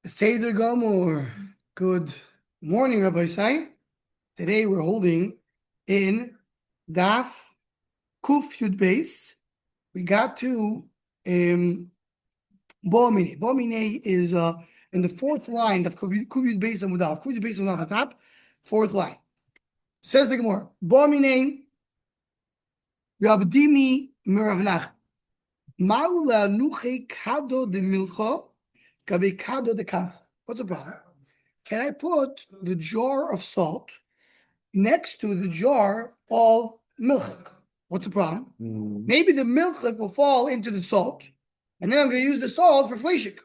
Seder Gomor. Good morning, Rabbi Sai. Today we're holding in Daf Kuf Yud Beis. We got to Bomine. Bomine is in the fourth line of Kuf Yud Beis and Mudaf. Kuf Yud Beis and Mudaf at the top, fourth line. Says the Gemara, Bomine Rabdimi Miravnach. Maula Nuche Kado de Milcho Kabe Kado de Kamcha. What's the problem? Can I put the jar of salt next to the jar of milchik? What's the problem? Maybe the milchik will fall into the salt, and then I'm going to use the salt for fleshik.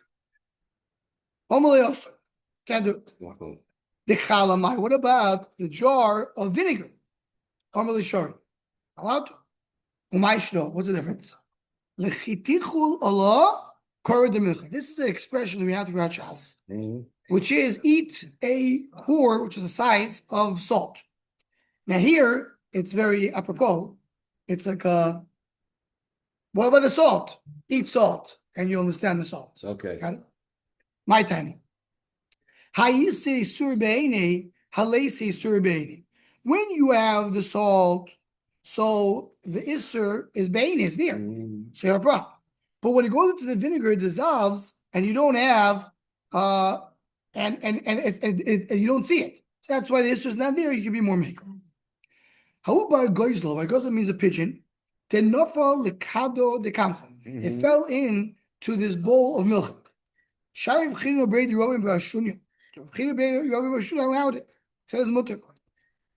Can't do it. The chalamai. What about the jar of vinegar? Allowed to. What's the difference? Lechitichul Allah korah de milchik. This is an expression that we have throughout Shas. Which is eat a core, which is the size of salt. Now here, it's very apropos. It's like what about the salt? Eat salt, and you understand the salt. Okay. Got it? My time. Hayise surbeini, halese surbeini. When you have the salt, so the isser is bein is near. So you have a problem. But when it goes into the vinegar, it dissolves, and you don't have and you don't see it. That's why the issue is not there. You can be more maker. How about goizlo? Goizlo means a pigeon. Tenofal lekado de kamcha. It fell into this bowl of milk. Shariv chino brei robin b'ashunya. Chino brei robin b'ashunya allowed it. Says mutter.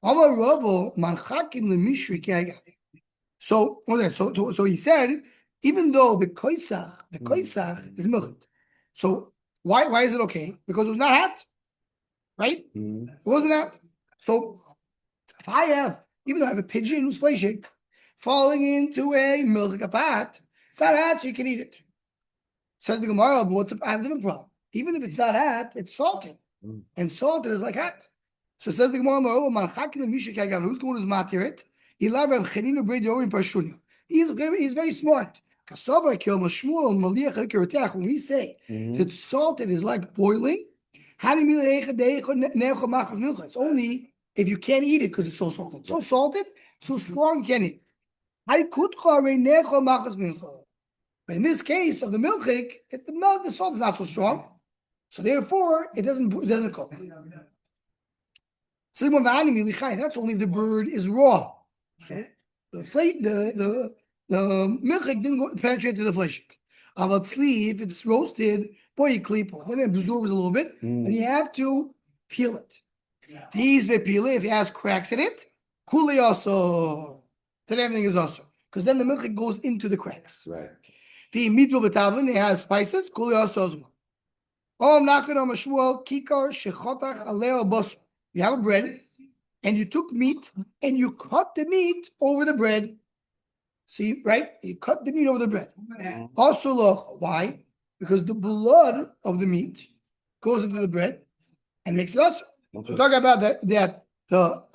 Amar Ravo manchakim lemishri k'aga. So he said, even though the koisach is milk, so why is it okay? Because it was not hot, right? It wasn't hot. So if I have, even though I have a pigeon who's fleshik falling into a milk pot, it's not hot, so you can eat it. Says the Gemara, but I have a different problem. Even if it's not hot, it's salted. And salted is like hot. So says the Gemara, who's going to matirit? He's very smart. When we say that salted is like boiling, it's only if you can't eat it because it's so salted. So salted, so strong, you can't eat it. But in this case of the milchik, the salt is not so strong, so therefore it doesn't cook. That's only if the bird is raw. So the milchik didn't penetrate to the fleshik. If it's roasted, boy, you clip it. Then it absorbs a little bit, and you have to peel it. If it has cracks in it, kuli also. Then everything is also. Because then the milchik goes into the cracks. Right. It has spices, kuli also. You have a bread, and you took meat, and you cut the meat over the bread. See, right? You cut the meat over the bread. Also, look, why? Because the blood of the meat goes into the bread and makes it also. So we're talking about that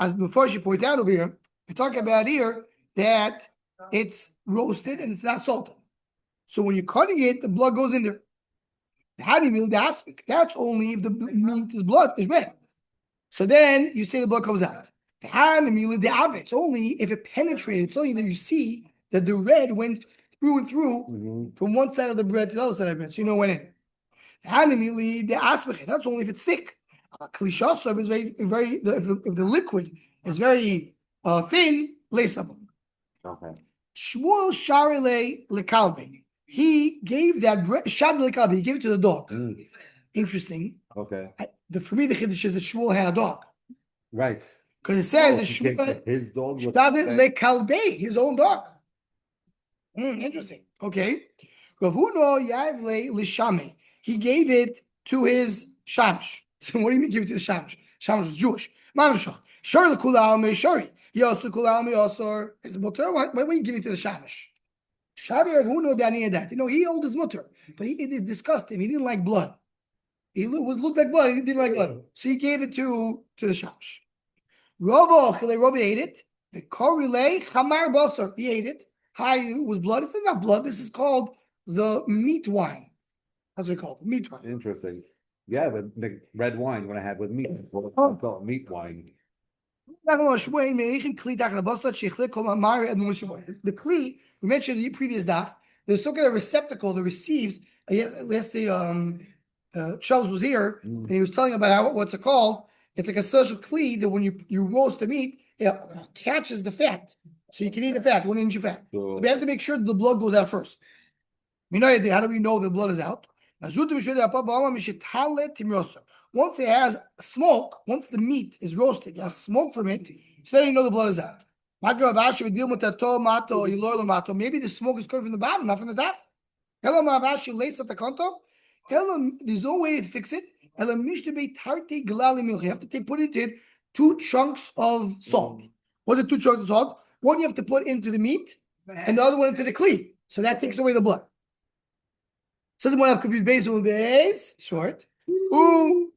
as before she pointed out over here, we're talking about here that it's roasted and it's not salted. So when you're cutting it, the blood goes in there. That's only if the meat is red. So then you say the blood comes out. It's only if it penetrated. It's only that you see that the red went through and through from one side of the bread to the other side of the bread. So you know when in. That's only if it's thick. If the liquid is very thin, lesabel. Okay. Shmuel Sharile Lekalbe. He gave that bread. He gave it to the dog. Interesting. Okay. For me, the chiddush is that Shmuel had a dog. Right. Because it says that Shmuel his dog was Lekalbe, his own dog. Interesting. Okay. Ravuno Yavle Lishame. He gave it to his shamash. So what do you mean give it to the shamash? Shamash was Jewish. Mamashach. Shari Kulal Me Shari. Yosu Kulal Me Osor. Is mutter. Why would you give it to the shamash? Shari Ravuno Dani that. He owed his mutter, but it disgusted him. He didn't like blood. He looked like blood. He didn't like blood. So he gave it to the shamash. Rabbi ate it. The korule chamar basar. He ate it. It was blood. It's not blood. This is called the meat wine. That's what it's called. Meat wine. Interesting. Yeah, the red wine when I had with meat. Well, I call it meat wine. The kli, we mentioned in the previous daf, there's some kind of receptacle that receives. Yesterday, Charles was here and he was telling about what's it called. It's like a special kli that when you roast the meat, it catches the fat, so you can eat the fat, 1 inch of fat. So we have to make sure that the blood goes out first. How do we know the blood is out? Once it has smoke, once the meat is roasted, it has smoke from it, so then you know the blood is out. Maybe the smoke is coming from the bottom, not from the top. There's no way to fix it. You have to put into it 2 chunks of salt. What's it, 2 chunks of salt? One you have to put into the meat, and the other one into the kli. So that takes away the blood. So the one I've confused base short.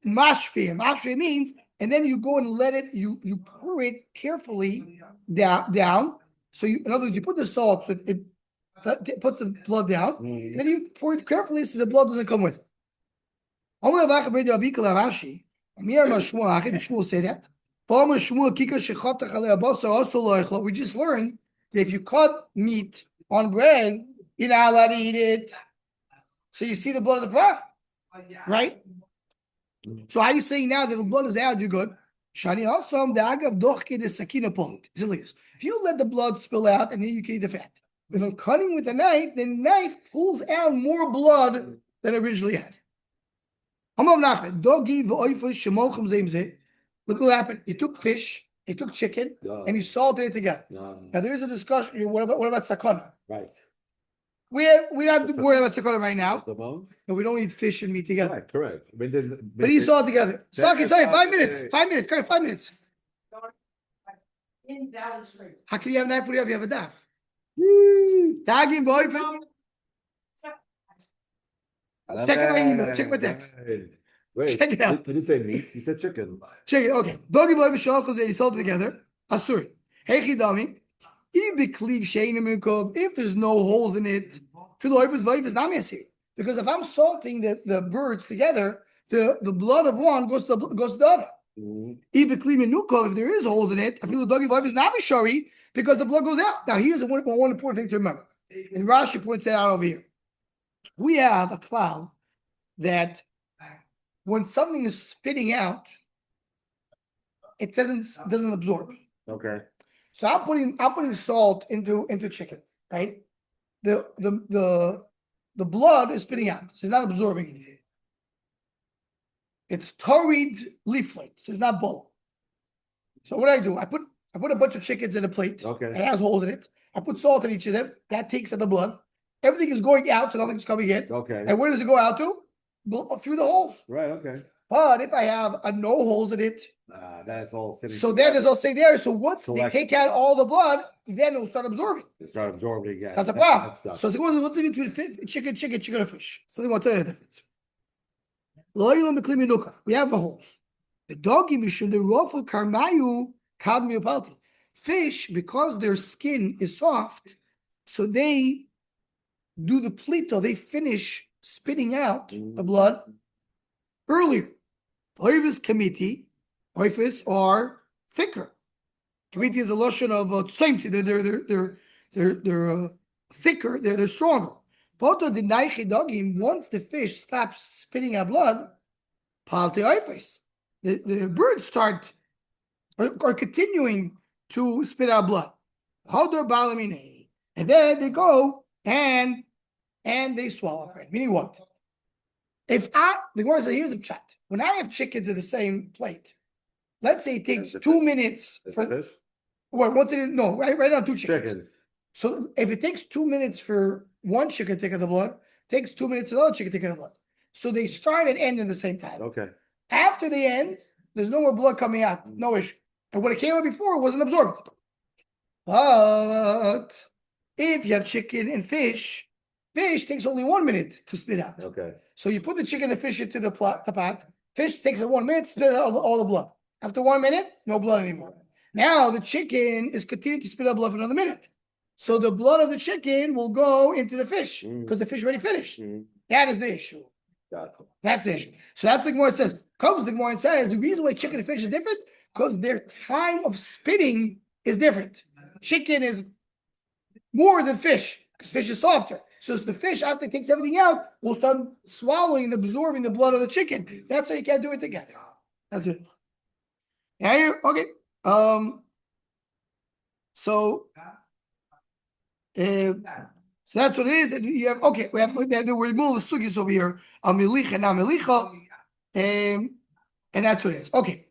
Mashfi. Mashfi means, and then you go and let it, you pour it carefully down. So in other words, you put the salt, so it puts the blood down, and then you pour it carefully so the blood doesn't come with it. Shmuel say that. We just learned that if you cut meat on bread, you're not allowed to eat it. So you see the blood of the prah, right? So how are you saying now that the blood is out, you're good? If you let the blood spill out and then you can eat the fat. If I'm cutting with a knife, the knife pulls out more blood than it originally had. Look what happened. He took fish, he took chicken, and he salted it together. Now there is a discussion. What about sakana? Right. We're not worried about sakana right now. No, we don't eat fish and meat together. Right, correct. But he saw it together. Sorry, 5 minutes. 5 minutes. 5 minutes. How can you have a knife when you have a daf? Tagging boy. Check my email. Check my text. Wait, check it out. Did you say meat? You said chicken. Check it. Okay. Doggy boy v'shalchos they sold together. Asuri. Hey chidami. If there's no holes in it, because if I'm salting the birds together, the blood of one goes to the other. If there is holes in it, I feel the doggy wife is not shari because the blood goes out. Now here's one important thing to remember. And Rashi points that out over here. We have a cloud that when something is spitting out, it doesn't absorb. Okay. So I'm putting salt into chicken, right? The blood is spitting out, so it's not absorbing anything. It's torrid leaflet, so it's not bowl. So what do? I put a bunch of chickens in a plate. Okay. And it has holes in it. I put salt in each of them. That takes out the blood. Everything is going out, so nothing's coming in. Okay. And where does it go out to? Through the holes. Right. Okay. But if I have no holes in it, that's all sitting. So then it's all stay there. So once they take out all the blood, then it'll start absorbing. It start absorbing again. That's a problem. So what's the difference between chicken, and fish? So they want to tell you the difference. We have the holes. The doggy mission, the rofel karmayu kadmiu palti. Fish, because their skin is soft, so they do the plito. They finish spitting out the blood earlier. Oivis kamiti. Oifis are thicker. Kamiti is a lotion of same thing. They're thicker. They're stronger. Poto denaichi dogim. Once the fish stops spitting out blood, palte oifis. The birds are continuing to spit out blood. Hodor balamine, and then they go and they swallow it. Meaning what? The Gemara says here's the chat. When I have chickens in the same plate. Let's say it takes 2 minutes for fish. Right now 2 chickens. So if it takes 2 minutes for one chicken to take out the blood, it takes 2 minutes for the other chicken to take out the blood. So they start and end at the same time. Okay. After they end, there's no more blood coming out. No issue. And when it came out before, it wasn't absorbed. But if you have chicken and fish takes only 1 minute to spit out. Okay. So you put the chicken and the fish into the pot. Fish takes 1 minute, spit out all the blood. After 1 minute, no blood anymore. Now the chicken is continuing to spit out blood for another minute. So the blood of the chicken will go into the fish because the fish already finished. That is the issue. Gotcha. That's the issue. So that's the Gemara says. Comes the Gemara and says the reason why chicken and fish is different because their time of spinning is different. Chicken is more than fish because fish is softer. So the fish, after it takes everything out, will start swallowing and absorbing the blood of the chicken. That's why you can't do it together. That's it. Yeah, okay. So that's what it is. And you have we remove the sugis over here. Amilicha and amilicha. And that's what it is. Okay.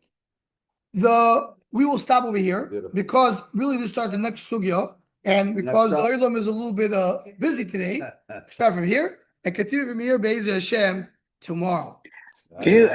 We will stop over here because really this starts the next sugya. And because the Olam is a little bit busy today, start from here and continue from here, Be'ez Hashem, tomorrow. Can you